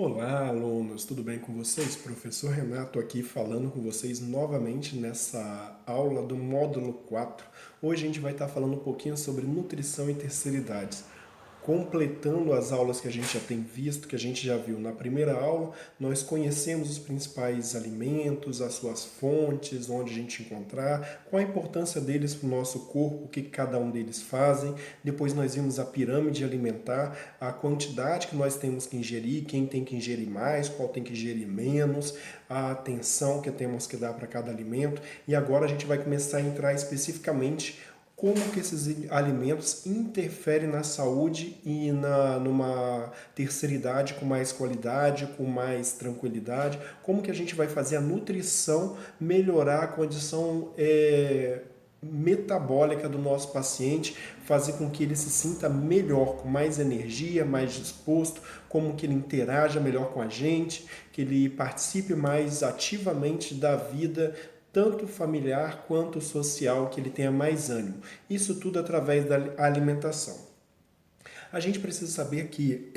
Olá, alunos, tudo bem com vocês? Professor Renato aqui falando com vocês novamente nessa aula do módulo 4. Hoje a gente vai estar falando um pouquinho sobre nutrição e terceira idade. Completando as aulas que a gente já tem visto, que a gente já viu na primeira aula, nós conhecemos os principais alimentos, as suas fontes, onde a gente encontrar, qual a importância deles para o nosso corpo, o que cada um deles fazem. Depois nós vimos a pirâmide alimentar, a quantidade que nós temos que ingerir, quem tem que ingerir mais, qual tem que ingerir menos, a atenção que temos que dar para cada alimento. E agora a gente vai começar a entrar especificamente como que esses alimentos interferem na saúde e numa terceira idade com mais qualidade, com mais tranquilidade, como que a gente vai fazer a nutrição melhorar a condição metabólica do nosso paciente, fazer com que ele se sinta melhor, com mais energia, mais disposto, como que ele interaja melhor com a gente, que ele participe mais ativamente da vida tanto familiar quanto social, que ele tenha mais ânimo. Isso tudo através da alimentação. A gente precisa saber que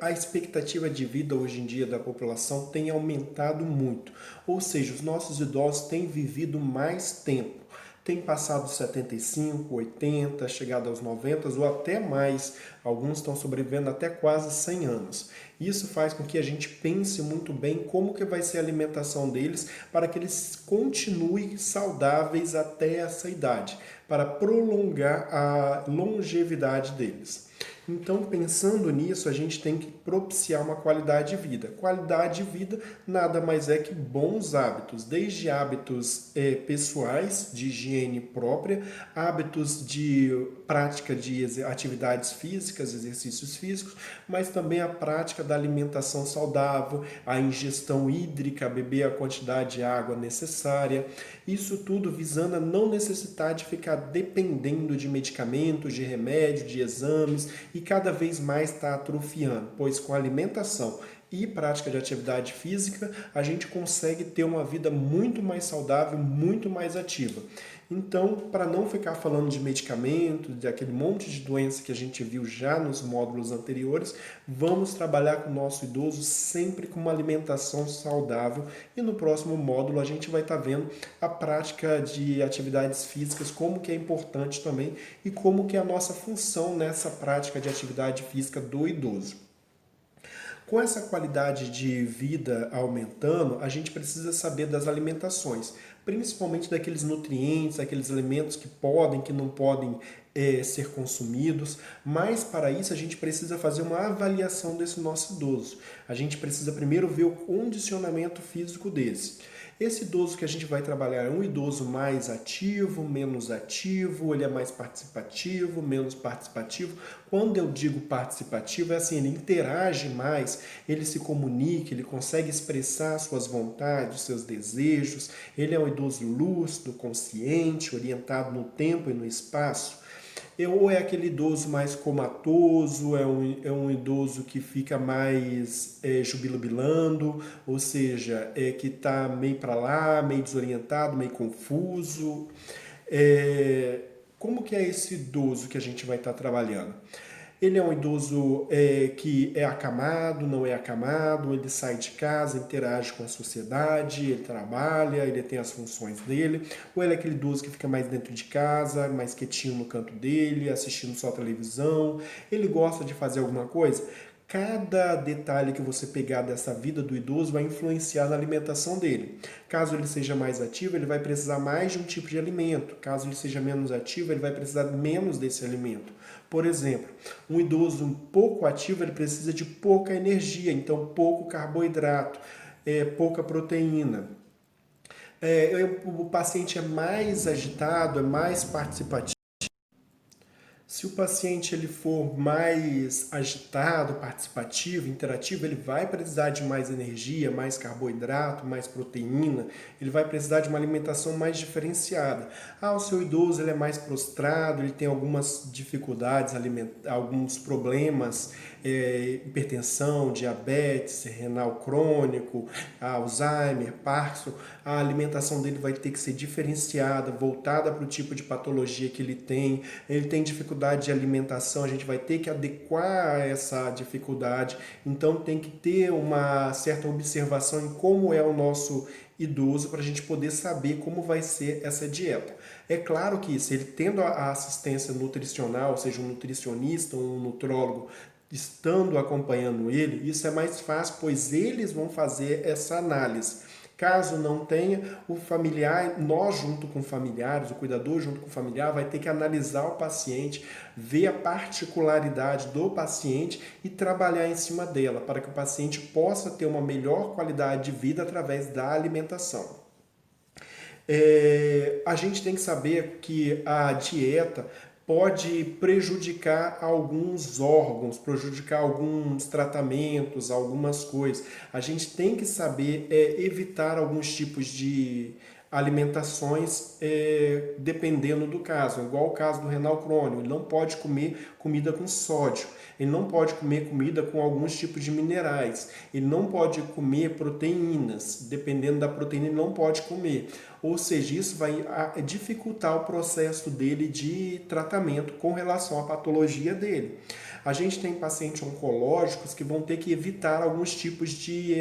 a expectativa de vida hoje em dia da população tem aumentado muito, ou seja, os nossos idosos têm vivido mais tempo. Tem passado 75, 80, chegado aos 90 ou até mais. Alguns estão sobrevivendo até quase 100 anos. Isso faz com que a gente pense muito bem como que vai ser a alimentação deles para que eles continuem saudáveis até essa idade, para prolongar a longevidade deles. Então, pensando nisso, a gente tem que propiciar uma qualidade de vida. Qualidade de vida nada mais é que bons hábitos, desde hábitos pessoais, de higiene própria, hábitos de prática de atividades físicas, exercícios físicos, mas também a prática da alimentação saudável, a ingestão hídrica, beber a quantidade de água necessária. Isso tudo visando a não necessitar de ficar dependendo de medicamentos, de remédios, de exames, e cada vez mais está atrofiando, pois com a alimentação e prática de atividade física, a gente consegue ter uma vida muito mais saudável, muito mais ativa. Então, para não ficar falando de medicamentos, de aquele monte de doença que a gente viu já nos módulos anteriores, vamos trabalhar com o nosso idoso sempre com uma alimentação saudável e no próximo módulo a gente vai estar vendo a prática de atividades físicas, como que é importante também e como que é a nossa função nessa prática de atividade física do idoso. Com essa qualidade de vida aumentando, a gente precisa saber das alimentações, principalmente daqueles nutrientes, aqueles alimentos que podem, que não podem ser consumidos, mas para isso a gente precisa fazer uma avaliação desse nosso idoso. A gente precisa primeiro ver o condicionamento físico desse. Esse idoso que a gente vai trabalhar é um idoso mais ativo, menos ativo, ele é mais participativo, menos participativo. Quando eu digo participativo, é assim, ele interage mais, ele se comunica, ele consegue expressar suas vontades, seus desejos, ele é um idoso lúcido, consciente, orientado no tempo e no espaço. Ou é aquele idoso mais comatoso, é um idoso que fica mais jubilubilando, ou seja, que está meio para lá, meio desorientado, meio confuso. Como que é esse idoso que a gente vai estar trabalhando? Ele é um idoso que é acamado, não é acamado, ele sai de casa, interage com a sociedade, ele trabalha, ele tem as funções dele, ou ele é aquele idoso que fica mais dentro de casa, mais quietinho no canto dele, assistindo só televisão, ele gosta de fazer alguma coisa? Cada detalhe que você pegar dessa vida do idoso vai influenciar na alimentação dele. Caso ele seja mais ativo, ele vai precisar mais de um tipo de alimento. Caso ele seja menos ativo, ele vai precisar menos desse alimento. Por exemplo, um idoso um pouco ativo, ele precisa de pouca energia, então pouco carboidrato, pouca proteína. O paciente é mais agitado, é mais participativo. Se o paciente ele for mais agitado, participativo, interativo, ele vai precisar de mais energia, mais carboidrato, mais proteína, ele vai precisar de uma alimentação mais diferenciada. O seu idoso ele é mais prostrado, ele tem algumas dificuldades, alguns problemas, hipertensão, diabetes, renal crônico, Alzheimer, Parkinson, a alimentação dele vai ter que ser diferenciada, voltada para o tipo de patologia que ele tem dificuldade dificuldade de alimentação, a gente vai ter que adequar essa dificuldade, então tem que ter uma certa observação em como é o nosso idoso para a gente poder saber como vai ser essa dieta. É claro que se ele tendo a assistência nutricional, seja um nutricionista ou um nutrólogo, estando acompanhando ele, isso é mais fácil, pois eles vão fazer essa análise. Caso não tenha, o familiar, nós junto com familiares, o cuidador junto com o familiar vai ter que analisar o paciente, ver a particularidade do paciente e trabalhar em cima dela, para que o paciente possa ter uma melhor qualidade de vida através da alimentação. A gente tem que saber que a dieta pode prejudicar alguns órgãos, prejudicar alguns tratamentos, algumas coisas. A gente tem que saber evitar alguns tipos de alimentações dependendo do caso, igual o caso do renal crônico, ele não pode comer comida com sódio, ele não pode comer comida com alguns tipos de minerais, ele não pode comer proteínas, dependendo da proteína ele não pode comer, ou seja, isso vai dificultar o processo dele de tratamento com relação à patologia dele. A gente tem pacientes oncológicos que vão ter que evitar alguns tipos de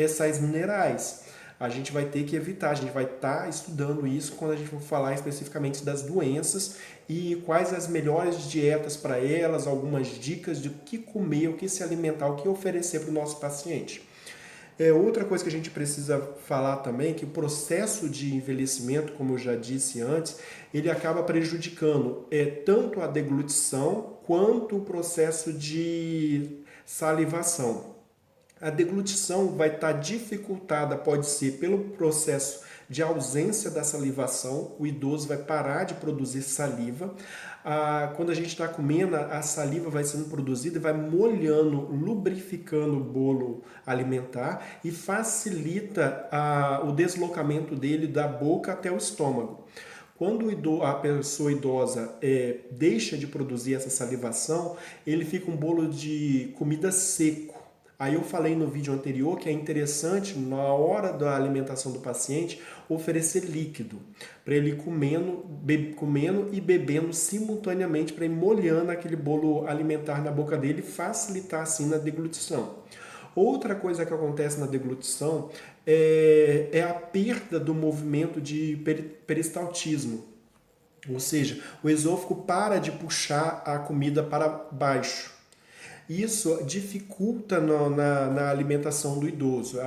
sais minerais. A gente vai ter que evitar, a gente vai estar estudando isso quando a gente for falar especificamente das doenças e quais as melhores dietas para elas, algumas dicas de o que comer, o que se alimentar, o que oferecer para o nosso paciente. Outra coisa que a gente precisa falar também é que o processo de envelhecimento, como eu já disse antes, ele acaba prejudicando tanto a deglutição quanto o processo de salivação. A deglutição vai estar dificultada, pode ser pelo processo de ausência da salivação, o idoso vai parar de produzir saliva. Quando a gente está comendo, a saliva vai sendo produzida e vai molhando, lubrificando o bolo alimentar e facilita o deslocamento dele da boca até o estômago. Quando a pessoa idosa deixa de produzir essa salivação, ele fica um bolo de comida seco. Aí eu falei no vídeo anterior que é interessante, na hora da alimentação do paciente, oferecer líquido, para ele comendo e bebendo simultaneamente, para ir molhando aquele bolo alimentar na boca dele e facilitar assim na deglutição. Outra coisa que acontece na deglutição é a perda do movimento de peristaltismo, ou seja, o esôfago para de puxar a comida para baixo. Isso dificulta na alimentação do idoso.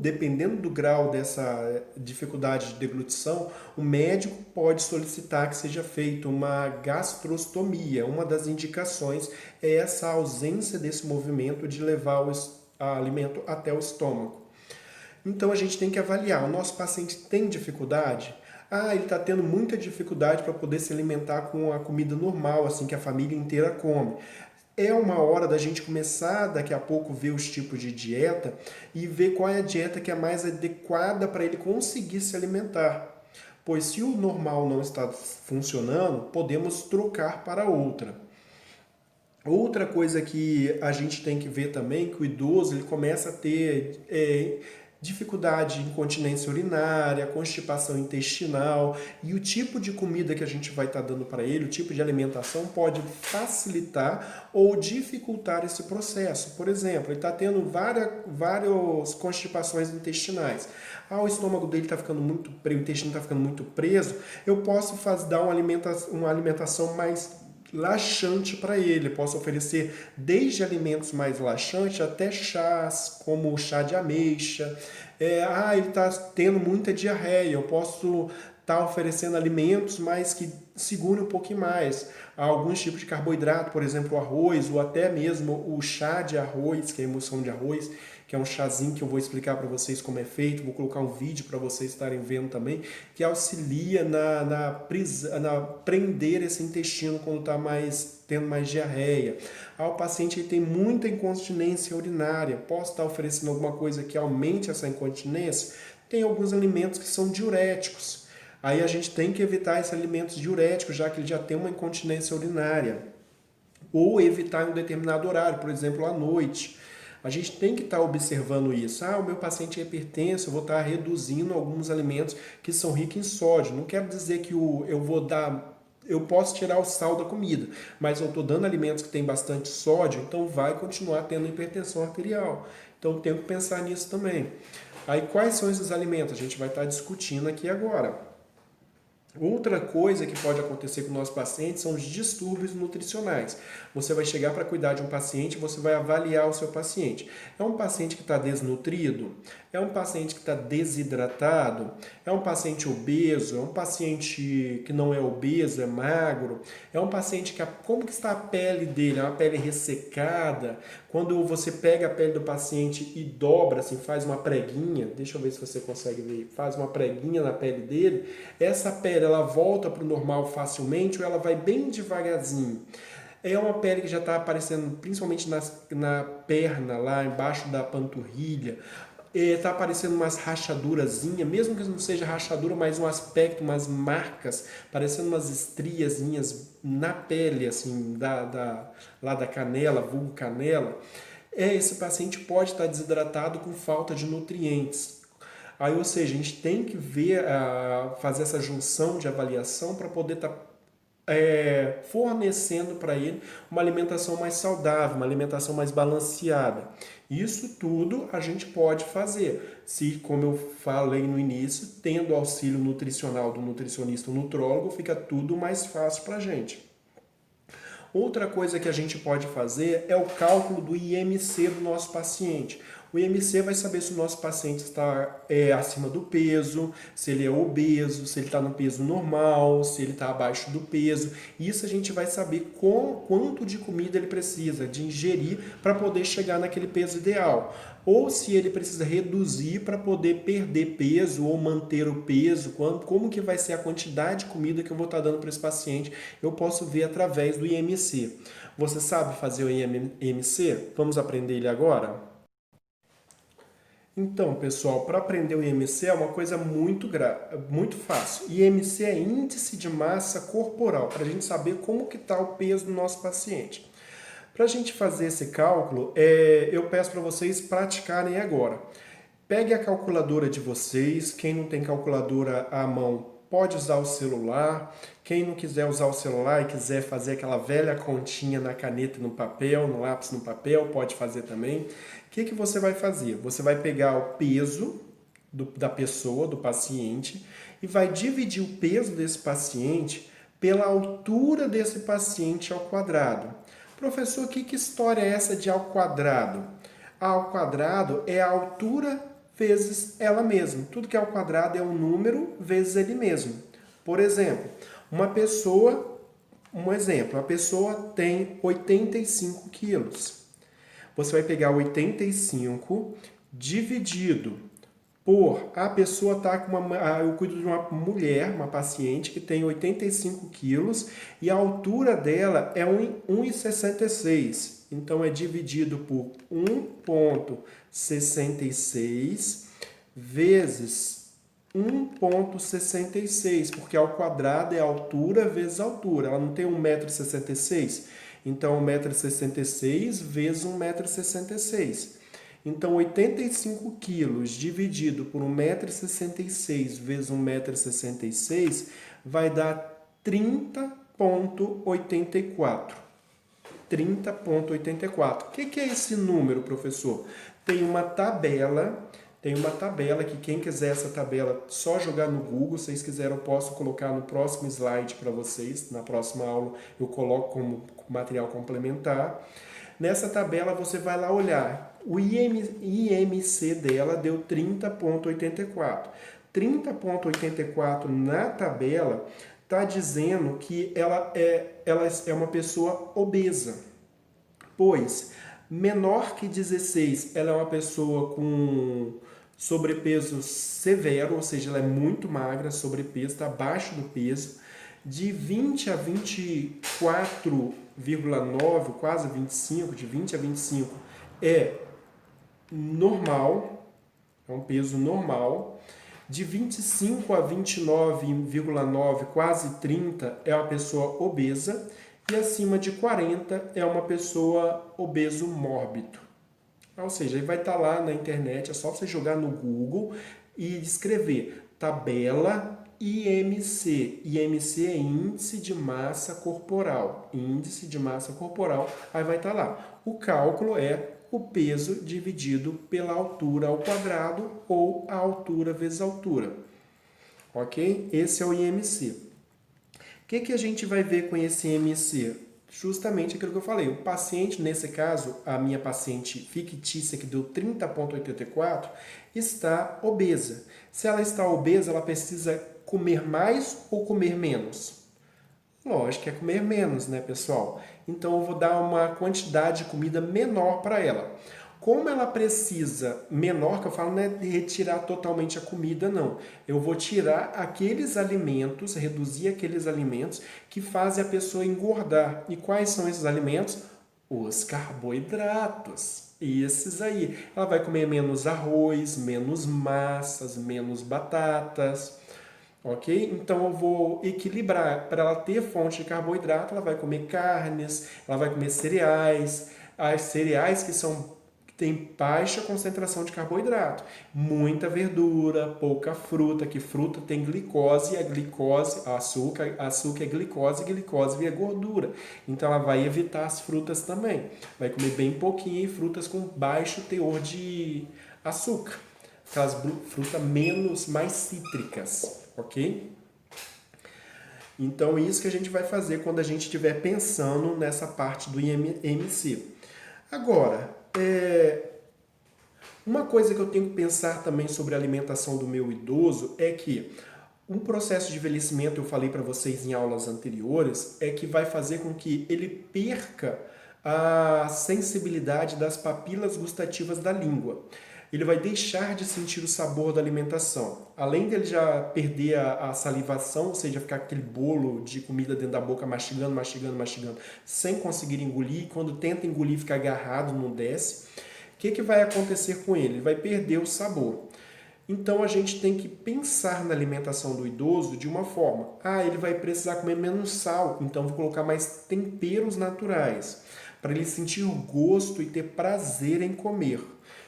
Dependendo do grau dessa dificuldade de deglutição, o médico pode solicitar que seja feita uma gastrostomia. Uma das indicações é essa ausência desse movimento de levar o alimento até o estômago. Então a gente tem que avaliar, o nosso paciente tem dificuldade? Ele está tendo muita dificuldade para poder se alimentar com a comida normal, assim que a família inteira come. É uma hora da gente começar daqui a pouco ver os tipos de dieta e ver qual é a dieta que é mais adequada para ele conseguir se alimentar. Pois se o normal não está funcionando, podemos trocar para outra. Outra coisa que a gente tem que ver também, que o idoso ele começa a ter dificuldade de incontinência urinária, constipação intestinal, e o tipo de comida que a gente vai estar dando para ele, o tipo de alimentação pode facilitar ou dificultar esse processo. Por exemplo, ele está tendo várias constipações intestinais. O estômago dele está ficando muito preso, o intestino está ficando muito preso, eu posso dar uma alimentação mais laxante para ele. Posso oferecer desde alimentos mais laxantes até chás, como o chá de ameixa. Ele está tendo muita diarreia, eu posso estar oferecendo alimentos mais que segurem um pouquinho mais. Alguns tipos de carboidrato, por exemplo, o arroz, ou até mesmo o chá de arroz, que é a emulsão de arroz, que é um chazinho que eu vou explicar para vocês como é feito, vou colocar um vídeo para vocês estarem vendo também, que auxilia na prender esse intestino quando está tendo mais diarreia. O paciente ele tem muita incontinência urinária, posso estar oferecendo alguma coisa que aumente essa incontinência? Tem alguns alimentos que são diuréticos. Aí a gente tem que evitar esses alimentos diuréticos, já que ele já tem uma incontinência urinária. Ou evitar em um determinado horário, por exemplo, à noite. A gente tem que estar observando isso. O meu paciente é hipertenso, eu vou estar reduzindo alguns alimentos que são ricos em sódio. Não quero dizer que eu vou dar eu posso tirar o sal da comida, mas eu estou dando alimentos que têm bastante sódio, então vai continuar tendo hipertensão arterial. Então eu tenho que pensar nisso também. Aí quais são esses alimentos? A gente vai estar discutindo aqui agora. Outra coisa que pode acontecer com o nosso paciente são os distúrbios nutricionais. Você vai chegar para cuidar de um paciente, você vai avaliar o seu paciente. É um paciente que está desnutrido? É um paciente que está desidratado? É um paciente obeso? É um paciente que não é obeso, é magro? É um paciente que... Como que está a pele dele? É uma pele ressecada? Quando você pega a pele do paciente e dobra, assim, faz uma preguinha, deixa eu ver se você consegue ver, faz uma preguinha na pele dele, essa pele ela volta para o normal facilmente ou ela vai bem devagarzinho? É uma pele que já está aparecendo principalmente na perna, lá embaixo da panturrilha. Está aparecendo umas rachadurazinhas, mesmo que não seja rachadura, mas um aspecto, umas marcas, parecendo umas estriazinhas na pele, assim, lá da canela, vulgo canela. Esse paciente pode estar desidratado com falta de nutrientes. Aí, ou seja, a gente tem que ver, fazer essa junção de avaliação para poder estar fornecendo para ele uma alimentação mais saudável, uma alimentação mais balanceada. Isso tudo a gente pode fazer, se, como eu falei no início, tendo o auxílio nutricional do nutricionista ou nutrólogo, fica tudo mais fácil para a gente. Outra coisa que a gente pode fazer é o cálculo do IMC do nosso paciente. O IMC vai saber se o nosso paciente está acima do peso, se ele é obeso, se ele está no peso normal, se ele está abaixo do peso. Isso a gente vai saber quanto de comida ele precisa de ingerir para poder chegar naquele peso ideal. Ou se ele precisa reduzir para poder perder peso ou manter o peso, como que vai ser a quantidade de comida que eu vou estar dando para esse paciente, eu posso ver através do IMC. Você sabe fazer o IMC? Vamos aprender ele agora? Então, pessoal, para aprender o IMC é uma coisa muito fácil. IMC é índice de massa corporal, para a gente saber como que está o peso do nosso paciente. Para a gente fazer esse cálculo, eu peço para vocês praticarem agora. Pegue a calculadora de vocês, quem não tem calculadora à mão pode usar o celular, quem não quiser usar o celular e quiser fazer aquela velha continha na caneta, no papel, no lápis, no papel, pode fazer também. O que você vai fazer? Você vai pegar o peso da pessoa, do paciente, e vai dividir o peso desse paciente pela altura desse paciente ao quadrado. Professor, que história é essa de ao quadrado? A ao quadrado é a altura vezes ela mesma. Tudo que é ao quadrado é um número vezes ele mesmo. Por exemplo, uma pessoa tem 85 quilos. Você vai pegar 85 dividido por... A pessoa está com eu cuido de uma mulher, uma paciente que tem 85 quilos e a altura dela é 1,66. Então, é dividido por 1,66 vezes 1,66, porque ao quadrado é altura vezes altura. Ela não tem 1,66 m, então 1,66 m vezes 1,66 m. Então, 85 quilos dividido por 1,66 m vezes 1,66 m vai dar 30,84. 30,84. O que é esse número, professor? Tem uma tabela que quem quiser essa tabela, só jogar no Google. Se vocês quiserem, eu posso colocar no próximo slide para vocês. Na próxima aula eu coloco como material complementar. Nessa tabela você vai lá olhar. O IMC dela deu 30,84. 30,84 na tabela está dizendo que ela é uma pessoa obesa, pois menor que 16, ela é uma pessoa com sobrepeso severo, ou seja, ela é muito magra, sobrepeso, está abaixo do peso. De 20 a 24,9, quase 25, de 20 a 25 é normal, é um peso normal. De 25 a 29,9, quase 30, é uma pessoa obesa. E acima de 40 é uma pessoa obeso mórbido. Ou seja, ele vai estar lá na internet, é só você jogar no Google e escrever tabela IMC. IMC é índice de massa corporal. Índice de massa corporal, aí vai estar lá. O cálculo é o peso dividido pela altura ao quadrado ou a altura vezes a altura. Ok? Esse é o IMC. O que a gente vai ver com esse IMC? Justamente aquilo que eu falei. O paciente, nesse caso, a minha paciente fictícia que deu 30,84, está obesa. Se ela está obesa, ela precisa comer mais ou comer menos? Lógico que é comer menos, né, pessoal? Então eu vou dar uma quantidade de comida menor para ela. Como ela precisa menor, que eu falo não é de retirar totalmente a comida, não. Eu vou tirar aqueles alimentos, reduzir aqueles alimentos que fazem a pessoa engordar. E quais são esses alimentos? Os carboidratos. Esses aí. Ela vai comer menos arroz, menos massas, menos batatas. Ok? Então eu vou equilibrar. Para ela ter fonte de carboidrato, ela vai comer carnes, ela vai comer cereais. As cereais que têm baixa concentração de carboidrato. Muita verdura, pouca fruta, que fruta tem glicose, e a glicose, açúcar é glicose, e glicose é gordura. Então ela vai evitar as frutas também. Vai comer bem pouquinho e frutas com baixo teor de açúcar. Aquelas frutas mais cítricas, ok? Então, isso que a gente vai fazer quando a gente estiver pensando nessa parte do IMC. Agora, uma coisa que eu tenho que pensar também sobre a alimentação do meu idoso é que um processo de envelhecimento, eu falei para vocês em aulas anteriores, é que vai fazer com que ele perca a sensibilidade das papilas gustativas da língua. Ele vai deixar de sentir o sabor da alimentação. Além dele já perder a salivação, ou seja, ficar aquele bolo de comida dentro da boca, mastigando, mastigando, mastigando, sem conseguir engolir. E quando tenta engolir, fica agarrado, não desce. O que vai acontecer com ele? Ele vai perder o sabor. Então a gente tem que pensar na alimentação do idoso de uma forma. Ele vai precisar comer menos sal, então vou colocar mais temperos naturais, para ele sentir o gosto e ter prazer em comer.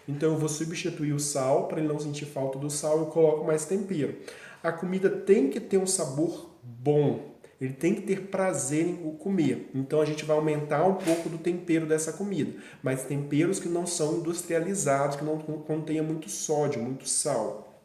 Então eu vou substituir o sal, para ele não sentir falta do sal, eu coloco mais tempero. A comida tem que ter um sabor bom, ele tem que ter prazer em comer. Então a gente vai aumentar um pouco do tempero dessa comida, mas temperos que não são industrializados, que não contenham muito sódio, muito sal.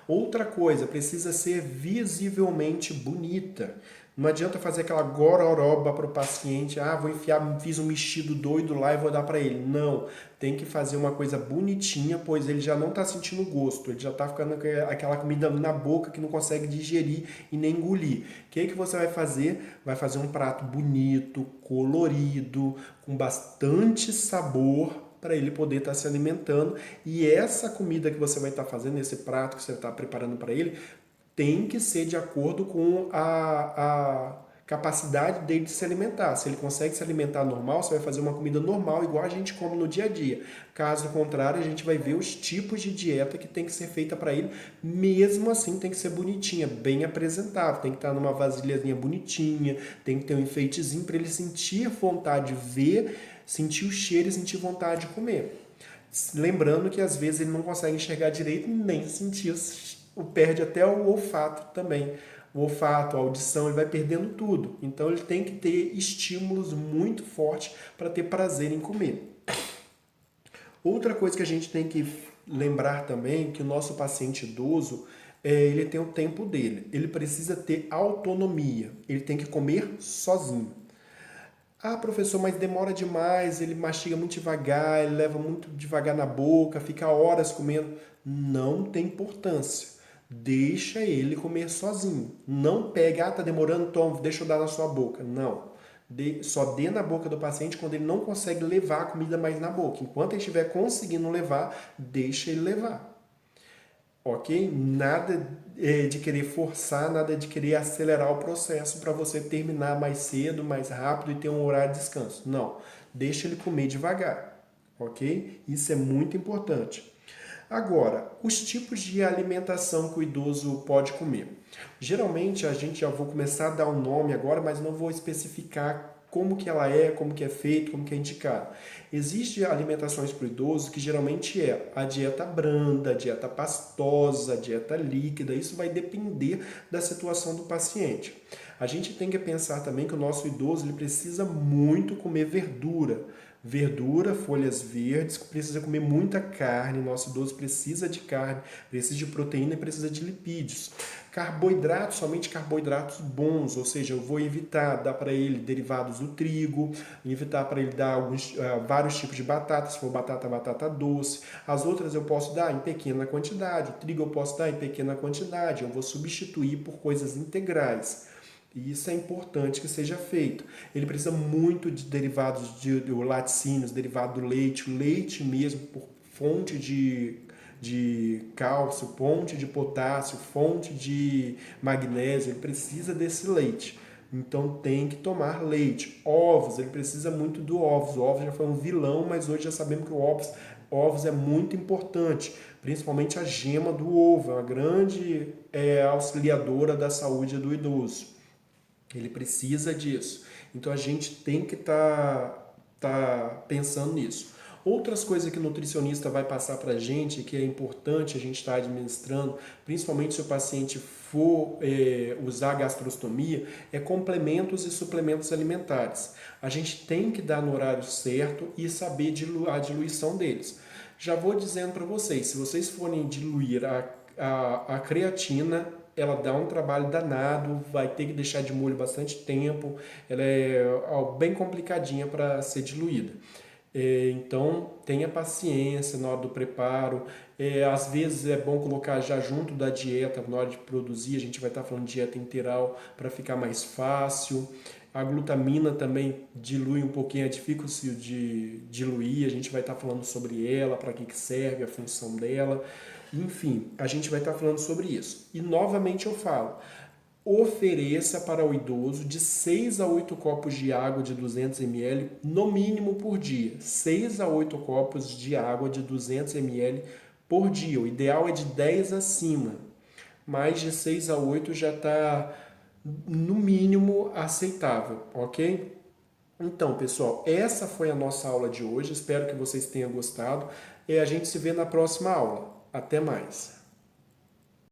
Outra coisa, precisa ser visivelmente bonita. Não adianta fazer aquela gororoba para o paciente, vou enfiar, fiz um mexido doido lá e vou dar para ele. Não, tem que fazer uma coisa bonitinha, pois ele já não está sentindo gosto, ele já está ficando com aquela comida na boca que não consegue digerir e nem engolir. O que você vai fazer? Vai fazer um prato bonito, colorido, com bastante sabor, para ele poder estar se alimentando. E essa comida que você vai estar fazendo, esse prato que você está preparando para ele, tem que ser de acordo com a capacidade dele de se alimentar. Se ele consegue se alimentar normal, você vai fazer uma comida normal, igual a gente come no dia a dia. Caso contrário, a gente vai ver os tipos de dieta que tem que ser feita para ele. Mesmo assim, tem que ser bonitinha, bem apresentável. Tem que estar numa vasilhazinha bonitinha, tem que ter um enfeitezinho para ele sentir vontade de ver, sentir o cheiro e sentir vontade de comer. Lembrando que às vezes ele não consegue enxergar direito nem sentir, perde até o olfato também. O olfato, a audição, ele vai perdendo tudo. Então ele tem que ter estímulos muito fortes para ter prazer em comer. Outra coisa que a gente tem que lembrar também é que o nosso paciente idoso, ele tem o tempo dele. Ele precisa ter autonomia. Ele tem que comer sozinho. Professor, mas demora demais, ele mastiga muito devagar, ele leva muito devagar na boca, fica horas comendo. Não tem importância. Deixa ele comer sozinho. Não pega, tá demorando, toma, deixa eu dar na sua boca. Não. Só dê na boca do paciente quando ele não consegue levar a comida mais na boca. Enquanto ele estiver conseguindo levar, deixa ele levar. Ok? Nada de querer forçar, nada de querer acelerar o processo para você terminar mais cedo, mais rápido e ter um horário de descanso. Não. Deixa ele comer devagar. Ok? Isso é muito importante. Agora, os tipos de alimentação que o idoso pode comer. Geralmente, a gente já vou começar a dar um nome agora, mas não vou especificar como que ela é, como que é feito, como que é indicado. Existem alimentações para o idoso que geralmente é a dieta branda, a dieta pastosa, a dieta líquida, isso vai depender da situação do paciente. A gente tem que pensar também que o nosso idoso ele precisa muito comer verdura. Verdura, folhas verdes, precisa comer muita carne, nosso idoso precisa de carne, precisa de proteína e precisa de lipídios. Carboidratos, somente carboidratos bons, ou seja, eu vou evitar dar para ele derivados do trigo, evitar para ele dar vários tipos de batata, se for batata, batata doce. As outras eu posso dar em pequena quantidade, o trigo eu posso dar em pequena quantidade, eu vou substituir por coisas integrais. E isso é importante que seja feito. Ele precisa muito de derivados de laticínios, derivado do leite, o leite mesmo, por fonte de cálcio, fonte de potássio, fonte de magnésio, ele precisa desse leite. Então tem que tomar leite. Ovos, ele precisa muito do ovos. O ovos já foi um vilão, mas hoje já sabemos que o ovos é muito importante, principalmente a gema do ovo, é uma grande auxiliadora da saúde do idoso. Ele precisa disso. Então a gente tem que tá pensando nisso. Outras coisas que o nutricionista vai passar para a gente, que é importante a gente estar administrando, principalmente se o paciente for usar gastrostomia, é complementos e suplementos alimentares. A gente tem que dar no horário certo e saber a diluição deles. Já vou dizendo para vocês, se vocês forem diluir a creatina, ela dá um trabalho danado, vai ter que deixar de molho bastante tempo, ela é bem complicadinha para ser diluída. Então tenha paciência na hora do preparo. Às vezes é bom colocar já junto da dieta na hora de produzir, a gente vai estar falando de dieta integral para ficar mais fácil. A glutamina também dilui um pouquinho, é difícil de diluir, a gente vai estar falando sobre ela, para que serve, a função dela. Enfim, a gente vai estar falando sobre isso. E novamente eu falo, ofereça para o idoso de 6 a 8 copos de água de 200 ml no mínimo por dia. 6 a 8 copos de água de 200 ml por dia. O ideal é de 10 acima. Mais de 6 a 8 já está no mínimo aceitável, ok? Então, pessoal, essa foi a nossa aula de hoje. Espero que vocês tenham gostado. E a gente se vê na próxima aula. Até mais!